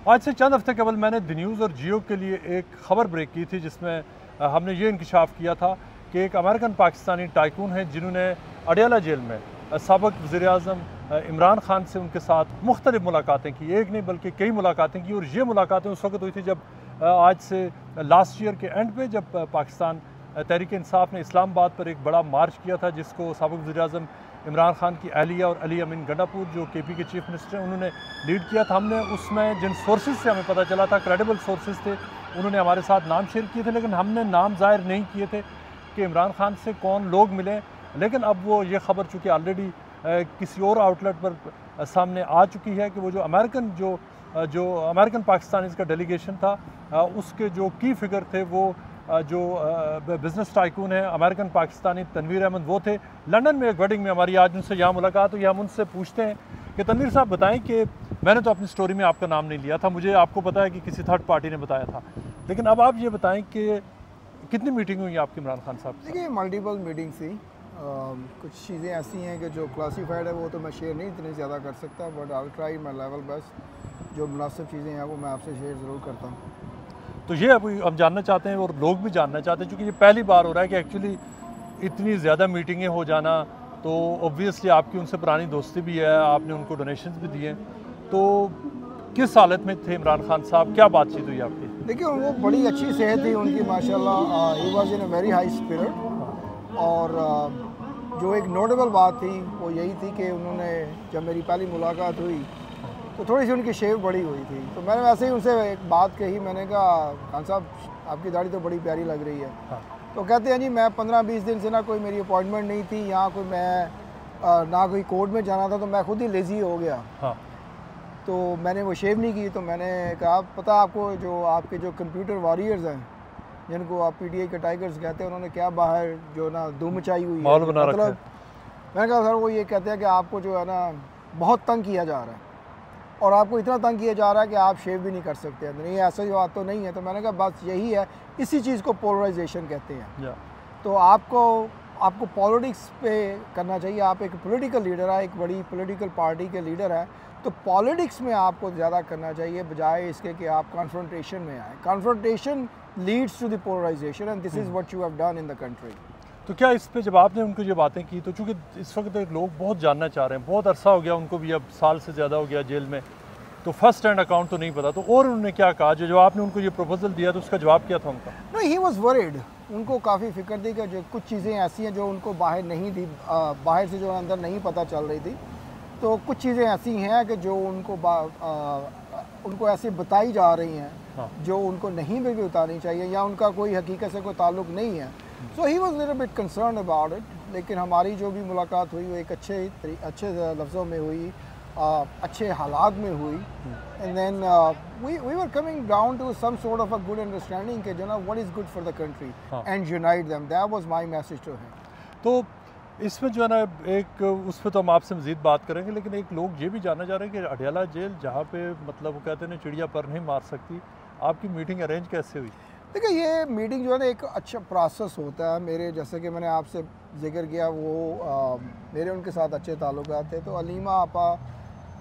आज से चंद हफ्ते कबल मैंने द न्यूज़ और जियो के लिए एक ख़बर ब्रेक की थी जिसमें हमने ये इंकशाफ किया था कि एक अमेरिकन पाकिस्तानी टाइकून है जिन्होंने अडयाला जेल में साबिक़ वज़ीर-ए-आज़म इमरान खान से उनके साथ मुख्तलिफ मुलाकातें की, एक नहीं बल्कि कई मुलाकातें की। और ये मुलाकातें उस वक्त हुई थी जब आज से लास्ट ईयर के एंड पे जब पाकिस्तान तहरीक इंसाफ ने इस्लामाबाद पर एक बड़ा मार्च किया था जिसको साबिक़ वज़ीर-ए-आज़म इमरान खान की अहलिया और अली अमीन गंडापुर जो केपी के चीफ मिनिस्टर हैं उन्होंने लीड किया था। हमने उसमें जिन सोर्सेज से हमें पता चला था, क्रेडिबल सोर्सेज थे, उन्होंने हमारे साथ नाम शेयर किए थे, लेकिन हमने नाम ज़ाहिर नहीं किए थे कि इमरान खान से कौन लोग मिले। लेकिन अब वो ये ख़बर चूँकि ऑलरेडी किसी और आउटलेट पर सामने आ चुकी है कि वो जो अमेरिकन पाकिस्तानीज़ का डेलीगेशन था उसके जो की फ़िगर थे वो जो बिज़नेस टाइकून है अमेरिकन पाकिस्तानी तनवीर अहमद, वो थे। लंदन में एक वेडिंग में हमारी आज उनसे यहाँ मुलाकात हुई। हम उनसे पूछते हैं कि तनवीर साहब बताएं कि मैंने तो अपनी स्टोरी में आपका नाम नहीं लिया था, मुझे आपको पता है कि किसी थर्ड पार्टी ने बताया था, लेकिन अब आप ये बताएं कि कितनी मीटिंग हुई आपकी इमरान खान साहब से? देखिए मल्टीपल मीटिंग थी। कुछ चीज़ें ऐसी हैं कि जो क्लासीफाइड है वो तो मैं शेयर नहीं इतनी ज़्यादा कर सकता, but I try my level best. जो मुनासिब चीज़ें हैं वो मैं आपसे शेयर ज़रूर करता हूँ। तो ये अभी हम जानना चाहते हैं और लोग भी जानना चाहते हैं, क्योंकि ये पहली बार हो रहा है कि एक्चुअली इतनी ज़्यादा मीटिंगें हो जाना, तो ऑब्वियसली आपकी उनसे पुरानी दोस्ती भी है, आपने उनको डोनेशंस भी दिए, तो किस हालत में थे इमरान खान साहब, क्या बातचीत हुई आपकी? देखिए वो बड़ी अच्छी सेहत थी उनकी माशाल्लाह, he was in a very high spirit. और जो एक नोटेबल बात थी वो यही थी कि उन्होंने जब मेरी पहली मुलाकात हुई तो थोड़ी सी उनकी शेव बड़ी हुई थी, तो मैंने वैसे ही उनसे एक बात कही। मैंने कहा खान साहब आपकी दाढ़ी तो बड़ी प्यारी लग रही है। हाँ। तो कहते हैं जी मैं 15-20 दिन से ना कोई मेरी अपॉइंटमेंट नहीं थी, यहाँ कोई मैं ना कोई कोर्ट में जाना था, तो मैं खुद ही लेज़ी हो गया। हाँ। तो मैंने वो शेव नहीं की। तो मैंने कहा पता आपको जो आपके जो कंप्यूटर वॉरियर्स हैं जिनको आप PTI के टाइगर्स कहते हैं, उन्होंने क्या बाहर जो ना धूम मचाई हुई है, मतलब मैंने कहा सर वो ये कहते हैं कि आपको जो है ना बहुत तंग किया जा रहा है और आपको इतना तंग किया जा रहा है कि आप शेव भी नहीं कर सकते। नहीं ऐसा बात तो नहीं है। तो मैंने कहा बस यही है, इसी चीज़ को पोलराइजेशन कहते हैं। तो आपको पॉलिटिक्स पे करना चाहिए। आप एक पॉलिटिकल लीडर है, एक बड़ी पॉलिटिकल पार्टी के लीडर है, तो पॉलिटिक्स में आपको ज़्यादा करना चाहिए बजाय इसके कि आप कॉन्फ्रंटेशन में आए। Confrontation leads to the polarisation and this is what you have done in the country. तो क्या इस पे जब आपने उनको ये बातें की, तो चूँकि इस वक्त लोग बहुत जानना चाह रहे हैं, बहुत अरसा हो गया उनको भी, अब साल से ज़्यादा हो गया जेल में, तो फर्स्ट हैंड अकाउंट तो नहीं पता, तो और उन्होंने क्या कहा जो आपने उनको ये प्रपोजल दिया तो उसका जवाब क्या था उनका? नहीं, ही वॉज वरीड। उनको काफ़ी फिक्र थी कि जो कुछ चीज़ें ऐसी हैं जो उनको बाहर नहीं थी, बाहर से जो अंदर नहीं पता चल रही थी। तो कुछ चीज़ें ऐसी हैं कि जो उनको ऐसे बताई जा रही हैं। हाँ। जो उनको नहीं भी बतानी चाहिए या उनका कोई हकीकत से कोई ताल्लुक़ नहीं है। So he was little bit concern about it. लेकिन हमारी जो भी मुलाकात हुई वो एक अच्छे लफ्ज़ों में हुई, अच्छे हालात में हुई। And then we were coming down to some sort of a good understanding कि जो ना what is good for the country and unite them. That was my message to him. तो इसमें जो है ना एक उस पर तो हम आपसे मज़ीद बात करेंगे, लेकिन एक लोग ये भी जानना चाह रहे हैं कि अडयाला जेल जहाँ पे मतलब वो कहते हैं चिड़िया पर नहीं मार सकती, आपकी मीटिंग अरेंज कैसे हुई? देखिए ये मीटिंग जो है ना एक अच्छा प्रोसेस होता है। मेरे जैसे कि मैंने आपसे जिक्र किया वो मेरे उनके साथ अच्छे ताल्लुकात थे, तो अलीमा आपा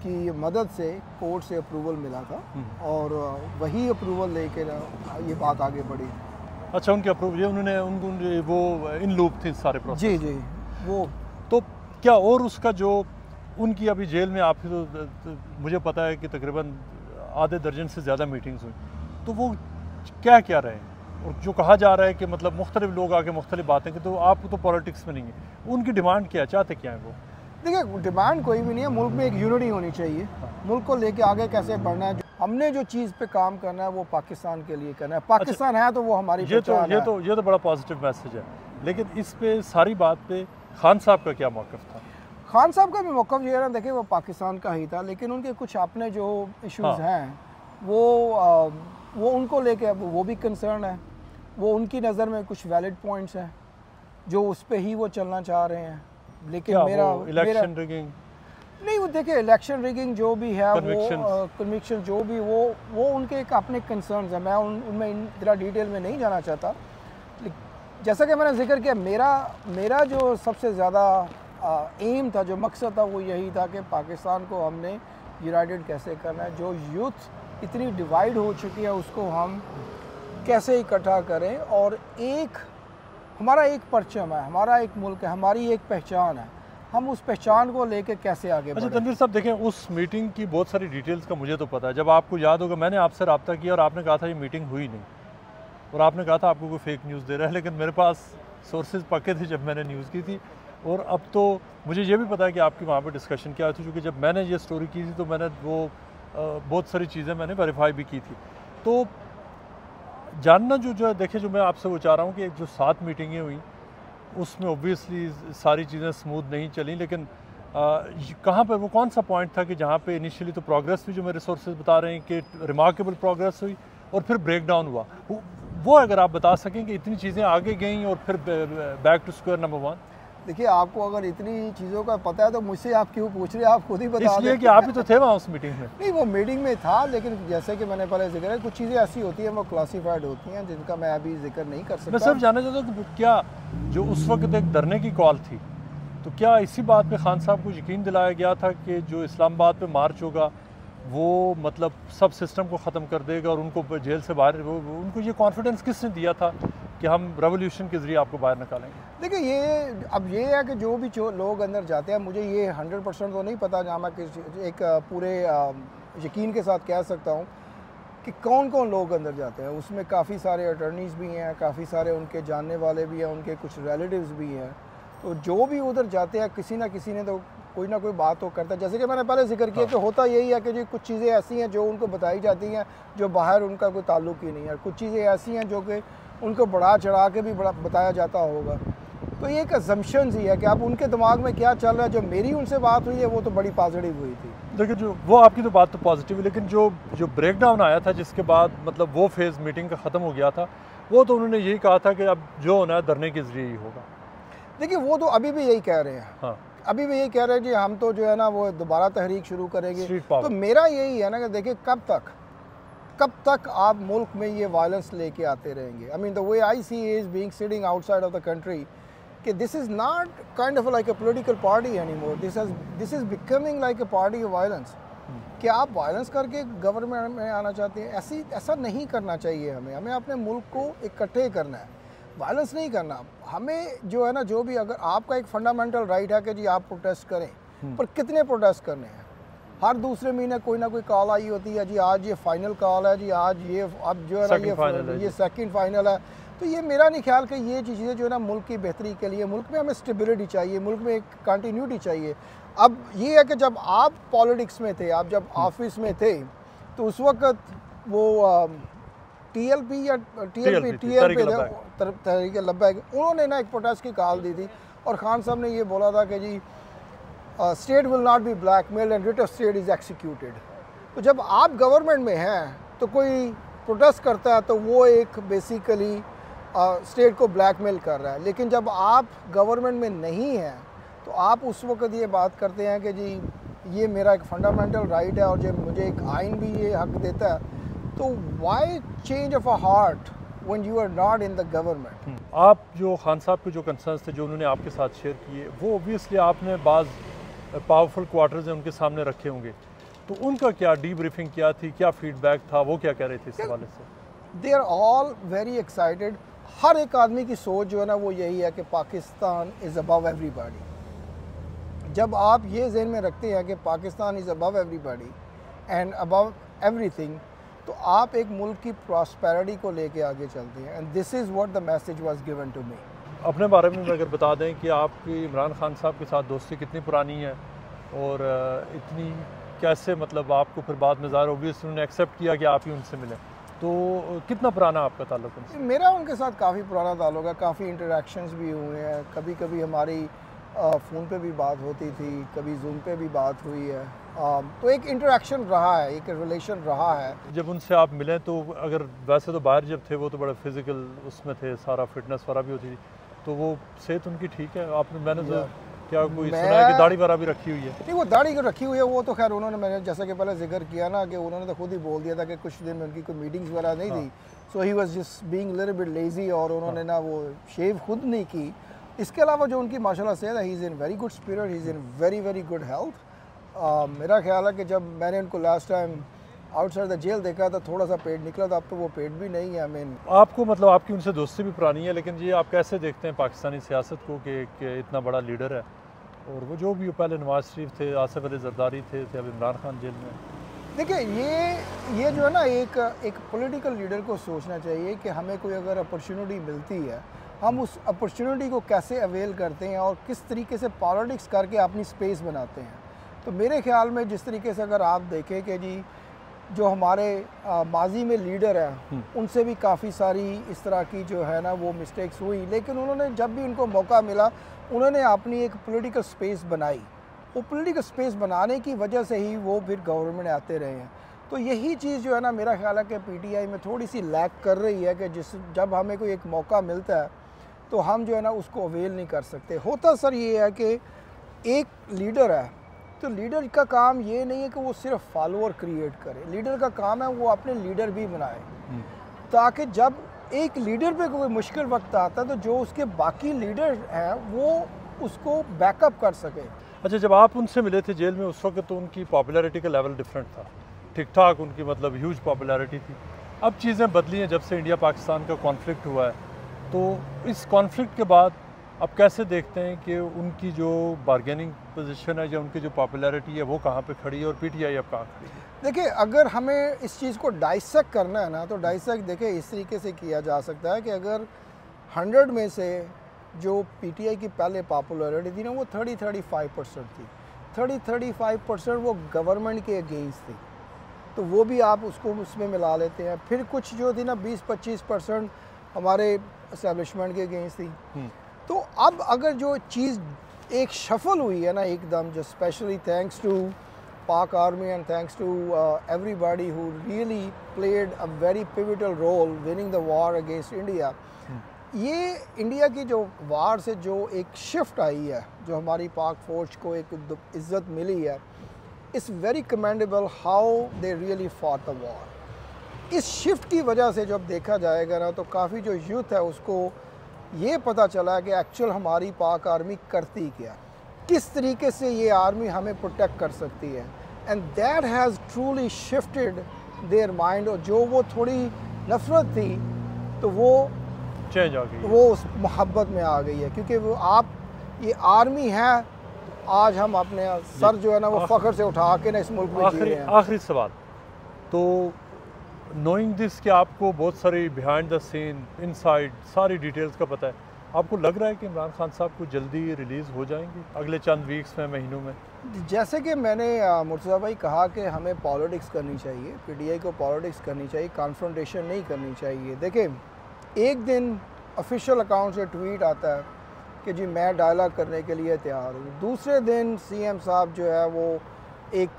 की मदद से कोर्ट से अप्रूवल मिला था और वही अप्रूवल लेकर ये बात आगे बढ़ी। अच्छा, उनके अप्रूवल ये उन्होंने वो इन लूप थी सारे प्रोसेस? जी जी। वो तो क्या और उसका जो उनकी अभी जेल में आप तो मुझे पता है कि तकरीबन आधे दर्जन से ज़्यादा मीटिंग्स हुई, तो वो क्या क्या रहे? और जो कहा जा रहा है कि मतलब मुख्तलिफ लोग आके मुख्तलिफ बातें की, तो आप तो पॉलिटिक्स में नहीं है, उनकी डिमांड क्या चाहते क्या है वो? देखिए डिमांड कोई भी नहीं है, मुल्क में एक यूनिटी होनी चाहिए। मुल्क को लेके आगे कैसे बढ़ना है, हमने जो चीज़ पे काम करना है वो पाकिस्तान के लिए करना है। पाकिस्तान है तो वो हमारी ये तो बड़ा पॉजिटिव मैसेज है। लेकिन इस पे सारी बात पे खान साहब का क्या मौक़िफ़ था? खान साहब का भी मौक़िफ़ ये है ना, देखिए वो पाकिस्तान का ही था, लेकिन उनके कुछ अपने जो इश्यूज़ हैं वो उनको लेके अब वो भी कंसर्न है। वो उनकी नज़र में कुछ वैलिड पॉइंट्स हैं जो उस पे ही वो चलना चाह रहे हैं। लेकिन मेरा इलेक्शन रिगिंग नहीं, वो देखिए इलेक्शन रिगिंग जो भी है वो कन्विक्शन जो भी वो उनके एक अपने कंसर्न्स हैं। मैं उनमें इतना डिटेल में नहीं जाना चाहता। जैसा कि मैंने जिक्र किया, मेरा जो सबसे ज़्यादा एम था, जो मकसद था, वो यही था कि पाकिस्तान को हमने यूनाइटेड कैसे करना है। जो यूथ इतनी डिवाइड हो चुकी है, उसको हम कैसे इकट्ठा करें और एक हमारा एक परचम है, हमारा एक मुल्क है, हमारी एक पहचान है, हम उस पहचान को लेकर कैसे आगे अच्छा बढ़ें। तनवीर साहब देखें, उस मीटिंग की बहुत सारी डिटेल्स का मुझे तो पता है। जब आपको याद होगा मैंने आपसे रब्ता किया और आपने कहा था ये मीटिंग हुई नहीं, और आपने कहा था आपको कोई फेक न्यूज़ दे रहा है, लेकिन मेरे पास सोर्सेज पक्के थे जब मैंने न्यूज़ की थी। और अब तो मुझे ये भी पता है कि आपकी वहाँ पर डिस्कशन क्या हुई थी, क्योंकि जब मैंने ये स्टोरी की थी तो मैंने वो बहुत सारी चीज़ें मैंने वेरीफाई भी की थी। तो जानना जो है देखिए, जो मैं आपसे वो चाह रहा हूँ कि जो 7 मीटिंगें हुई उसमें ऑब्वियसली सारी चीज़ें स्मूथ नहीं चली, लेकिन कहाँ पर वो कौन सा पॉइंट था कि जहाँ पे इनिशियली तो प्रोग्रेस भी जो मेरे सोर्सेज बता रहे हैं कि रिमार्केबल प्रोग्रेस हुई और फिर ब्रेक डाउन हुआ, वो अगर आप बता सकें कि इतनी चीज़ें आगे गईं और फिर बैक टू स्क्वायर नंबर 1। देखिए, आपको अगर इतनी चीज़ों का पता है तो मुझसे आप क्यों पूछ रहे हैं, आप खुद ही बता दें। इसलिए कि आप ही तो थे वहाँ उस मीटिंग में। नहीं, वो मीटिंग में था, लेकिन जैसे कि मैंने पहले जिक्र है, कुछ चीज़ें ऐसी होती हैं वो क्लासीफाइड होती हैं जिनका मैं अभी जिक्र नहीं कर सकता। मैं सिर्फ जानना चाहता हूँ कि क्या जो उस वक्त एक धरने की कॉल थी, तो क्या इसी बात पे खान साहब को यकीन दिलाया गया था कि जो इस्लामाबाद पे मार्च होगा वो मतलब सब सिस्टम को ख़त्म कर देगा और उनको जेल से बाहर उनको ये कॉन्फिडेंस किसने दिया था कि हम रेवोल्यूशन के ज़रिए आपको बाहर निकालेंगे? देखिए, ये है कि जो भी लोग अंदर जाते हैं, मुझे ये 100% तो नहीं पता, जहाँ मैं एक पूरे यकीन के साथ कह सकता हूँ कि कौन कौन लोग अंदर जाते हैं। उसमें काफ़ी सारे अटर्नीज़ भी हैं, काफ़ी सारे उनके जानने वाले भी हैं, उनके कुछ रिलेटिव्स भी हैं। तो जो भी उधर जाते हैं किसी ने तो कोई ना कोई बात तो करता है। जैसे कि मैंने पहले जिक्र किया कि होता यही है कि जी कुछ चीज़ें ऐसी हैं जो उनको बताई जाती हैं जो बाहर उनका कोई ताल्लुक ही नहीं है, कुछ चीज़ें ऐसी हैं जो कि उनको बढ़ा चढ़ा के भी बताया जाता होगा। तो ये एक अजम्पशंस ही है कि अब उनके दिमाग में क्या चल रहा है। जो मेरी उनसे बात हुई है वो तो बड़ी पॉजिटिव हुई थी। देखिए, जो वो आपकी तो बात तो पॉजिटिव है, लेकिन जो ब्रेक डाउन आया था जिसके बाद मतलब वो फेज़ मीटिंग का ख़त्म हो गया था, वो तो उन्होंने यही कहा था कि अब जो होना है धरने के ज़रिए ही होगा। देखिए, वो तो अभी भी यही कह रहे हैं। हाँ, अभी भी यही कह रहे हैं कि हम तो जो है ना वो दोबारा तहरीक शुरू करेंगे। तो मेरा यही है ना कि देखिए, कब तक आप मुल्क में ये वायलेंस लेके आते रहेंगे। I mean the way I see is being sitting outside of the country कि this is not kind of like a political party any more, this is becoming like a party of violence. कि आप violence करके government में आना चाहते हैं, ऐसा नहीं करना चाहिए। हमें अपने मुल्क को इकट्ठे करना है, वायलेंस नहीं करना। हमें जो है ना, जो भी अगर आपका एक फंडामेंटल राइट है कि जी आप प्रोटेस्ट करें, पर कितने प्रोटेस्ट करने हैं? हर दूसरे महीने कोई ना कोई कॉल आई होती है, जी आज ये फाइनल कॉल है, जी आज ये अब जो है ना ये सेकंड फाइनल है। तो ये मेरा नहीं ख्याल कि ये चीज़ें जो है ना मुल्क की बेहतरी के लिए, मुल्क में हमें स्टेबिलिटी चाहिए, मुल्क में एक कंटिन्यूटी चाहिए। अब ये है कि जब आप पॉलिटिक्स में थे, आप जब ऑफिस में थे, तो उस वक्त वो टीएलपी तहरीक लब्बैक, उन्होंने ना एक प्रोटेस्ट की कॉल दी थी और खान साहब ने ये बोला था कि जी state will not be blackmailed and writ of state is executed. तो जब आप गवर्नमेंट में हैं तो कोई प्रोटेस्ट करता है तो वो एक बेसिकली स्टेट को ब्लैकमेल कर रहा है, लेकिन जब आप गवर्नमेंट में नहीं हैं तो आप उस वक्त ये बात करते हैं कि जी ये मेरा एक फंडामेंटल राइट है और जब मुझे एक आइन भी ये हक देता है। तो why change of a heart when you are not in the government? आप जो खान साहब के जो कंसर्न्स थे जो उन्होंने आपके साथ शेयर किए, वो ऑब्वियसली आपने बाज़ पावरफुल क्वार्टर्स हैं उनके सामने रखे होंगे, तो उनका क्या डीब्रीफिंग क्या थी, क्या फीडबैक था, वो क्या कह रहे थे इस हवाले से? They are all very excited. हर एक आदमी की सोच जो है ना वो यही है कि पाकिस्तान इज़ अबव एवरीबॉडी। जब आप ये ज़हन में रखते हैं कि Pakistan is above everybody and above everything, तो आप एक मुल्क की प्रॉस्पेरिटी को लेके आगे चलते हैं। And this is what the message was given to me. अपने बारे में अगर बता दें कि आपकी इमरान खान साहब के साथ दोस्ती कितनी पुरानी है और इतनी कैसे मतलब आपको फिर बाद में ज़ाहिर ऑब्वियसली उन्होंने एक्सेप्ट किया कि आप ही उनसे मिलें, तो कितना पुराना आपका ताल्लुक उनसे? मेरा उनके साथ काफ़ी पुराना ताल्लुक है, काफ़ी इंटरेक्शंस भी हुए हैं। कभी कभी हमारी फ़ोन पे भी बात होती थी, कभी जूम पे भी बात हुई है। तो एक इंटरेक्शन रहा है, एक रिलेशन रहा है। जब उनसे आप मिलें तो अगर वैसे तो बाहर जब थे वो तो बड़ा फिजिकल उसमें थे, सारा फिटनेस वगैरह भी होती थी, तो वो सेहत उनकी ठीक है? आपने मैंने तो क्या कोई सुना है कि दाढ़ी वगैरह भी रखी हुई है? नहीं, वो दाढ़ी रखी हुई है, वो तो खैर उन्होंने, मैंने जैसा कि पहले जिक्र किया ना कि उन्होंने तो खुद ही बोल दिया था कि कुछ दिन में उनकी कोई मीटिंग्स वगैरह नहीं थी, so he was just being little bit lazy, और उन्होंने ना वो शेव खुद नहीं की। इसके अलावा जो उनकी माशाल्लाह से है, he is in very good spirit, he is in very very good health. मेरा ख्याल है कि जब मैंने उनको last time outside the jail देखा तो थोड़ा सा पेट निकला, तो अब तो वो पेट भी नहीं है। आई मीन आपको मतलब आपकी उनसे दोस्ती भी पुरानी है, लेकिन ये आप कैसे देखते हैं पाकिस्तानी सियासत को कि इतना बड़ा लीडर है, और वो जो भी पहले नवाज शरीफ थे, आसिफ अली जरदारी थे, अब इमरान खान जेल में। देखिए ये जो है ना, एक पॉलिटिकल लीडर को सोचना चाहिए कि हमें कोई अगर अपॉर्चुनिटी मिलती है, हम उस अपॉर्चुनिटी को कैसे अवेल करते हैं और किस तरीके से पॉलिटिक्स करके अपनी स्पेस बनाते हैं। तो मेरे ख्याल में जिस तरीके से अगर आप देखें कि जी जो हमारे माजी में लीडर हैं, उनसे भी काफ़ी सारी इस तरह की जो है ना वो मिस्टेक्स हुई, लेकिन उन्होंने जब भी उनको मौका मिला उन्होंने अपनी एक पॉलिटिकल स्पेस बनाई। वो पॉलिटिकल स्पेस बनाने की वजह से ही वो फिर गवर्नमेंट में आते रहे हैं। तो यही चीज़ जो है ना, मेरा ख्याल है कि पीटीआई में थोड़ी सी लैक कर रही है कि जब हमें कोई एक मौका मिलता है तो हम जो है ना उसको अवेल नहीं कर सकते। होता सर ये है कि एक लीडर है, तो लीडर का काम ये नहीं है कि वो सिर्फ फॉलोअर क्रिएट करे, लीडर का काम है वो अपने लीडर भी बनाए, ताकि जब एक लीडर पे कोई मुश्किल वक्त आता है तो जो उसके बाकी लीडर हैं वो उसको बैकअप कर सके। अच्छा, जब आप उनसे मिले थे जेल में उस वक्त तो उनकी पॉपुलैरिटी का लेवल डिफरेंट था, ठीक ठाक उनकी मतलब ह्यूज पॉपुलैरिटी थी। अब चीज़ें बदली हैं जब से इंडिया पाकिस्तान का कॉन्फ्लिक्ट हुआ है, तो इस कॉन्फ्लिक्ट के बाद अब कैसे देखते हैं कि उनकी जो बारगेनिंग पोजीशन है या उनकी जो पॉपुलैरिटी है वो कहाँ पे खड़ी है और पीटीआई अब कहाँ खड़ी है? देखिए, अगर हमें इस चीज़ को डाइसेक्ट करना है ना, तो डाइसेक्ट देखिए इस तरीके से किया जा सकता है कि अगर 100 में से जो पीटीआई की पहले पॉपुलैरिटी थी ना वो 30-35% थी, 30-35% वो गवर्नमेंट के अगेंस्ट थी, तो वो भी आप उसको उसमें मिला लेते हैं। फिर कुछ जो थी ना 20-25% हमारे एस्टेब्लिशमेंट के अगेंस्ट थी। तो अब अगर जो चीज़ एक शफल हुई है ना एकदम, जो specially thanks to Pak army and thanks to everybody who really played a very pivotal role winning the war against India, ये इंडिया की जो वार से जो एक शिफ्ट आई है, जो हमारी पाक फौज को एक इज़्ज़त मिली है, it's very commendable how they really fought the war. इस शिफ्ट की वजह से जब देखा जाएगा ना तो काफ़ी जो यूथ है उसको ये पता चला कि एक्चुअल हमारी पाक आर्मी करती क्या, किस तरीके से ये आर्मी हमें प्रोटेक्ट कर सकती है, and that has truly shifted their mind. और जो वो थोड़ी नफरत थी तो वो चेंज आ गई, वो उस मोहब्बत में आ गई है, क्योंकि वो आप ये आर्मी है, आज हम अपने सर जो है ना वो फ़ख्र से उठा के ना इस मुल्क में जी रहे हैं। आखिरी सवाल, तो नोइंग दिस कि आपको बहुत सारी बिहाइंड द सीन इनसाइड सारी डिटेल्स का पता है, आपको लग रहा है कि इमरान खान साहब को जल्दी रिलीज़ हो जाएंगे अगले चंद वीक्स में, महीनों में? जैसे कि मैंने मुर्तज़ा भाई कहा कि हमें पॉलिटिक्स करनी चाहिए, पीटीआई को पॉलिटिक्स करनी चाहिए, कॉन्फ्रंटेशन नहीं करनी चाहिए। देखिए, एक दिन ऑफिशियल अकाउंट से ट्वीट आता है कि जी मैं डायलॉग करने के लिए तैयार हूँ, दूसरे दिन सीएम साहब जो है वो एक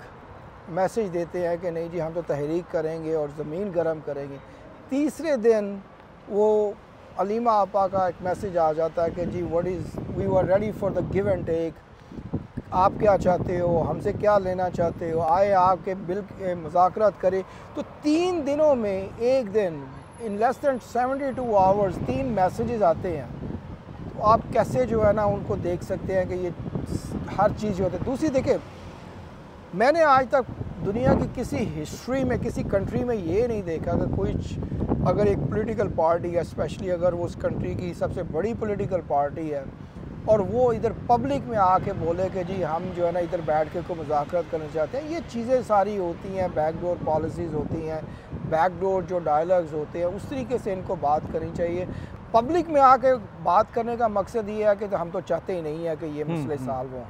मैसेज देते हैं कि नहीं जी हम तो तहरीक करेंगे और ज़मीन गर्म करेंगे, तीसरे दिन वो अलीमा आपा का एक मैसेज आ जाता है कि जी we were ready for the give and take, आप क्या चाहते हो, हमसे क्या लेना चाहते हो, आए आपके बिल के मुज़ाकरात करें। तो 3 दिनों में एक दिन in less than 72 hours 3 messages आते हैं, तो आप कैसे जो है ना उनको देख सकते हैं कि ये हर चीज़ जो होती है। दूसरी देखिए, मैंने आज तक दुनिया की किसी हिस्ट्री में किसी कंट्री में ये नहीं देखा कि कोई अगर एक पॉलिटिकल पार्टी है, स्पेशली अगर वो उस कंट्री की सबसे बड़ी पॉलिटिकल पार्टी है, और वो इधर पब्लिक में आके बोले कि जी हम जो है ना इधर बैठ के को मुज़ाकरात करना चाहते हैं। ये चीज़ें सारी होती हैं, बैकडोर पॉलिसीज़ होती हैं, बैकडोर जो डायलॉग्स होते हैं, उस तरीके से इनको बात करनी चाहिए। पब्लिक में आके बात करने का मकसद ये है कि हम तो चाहते ही नहीं है कि ये मसले सॉल्व हों।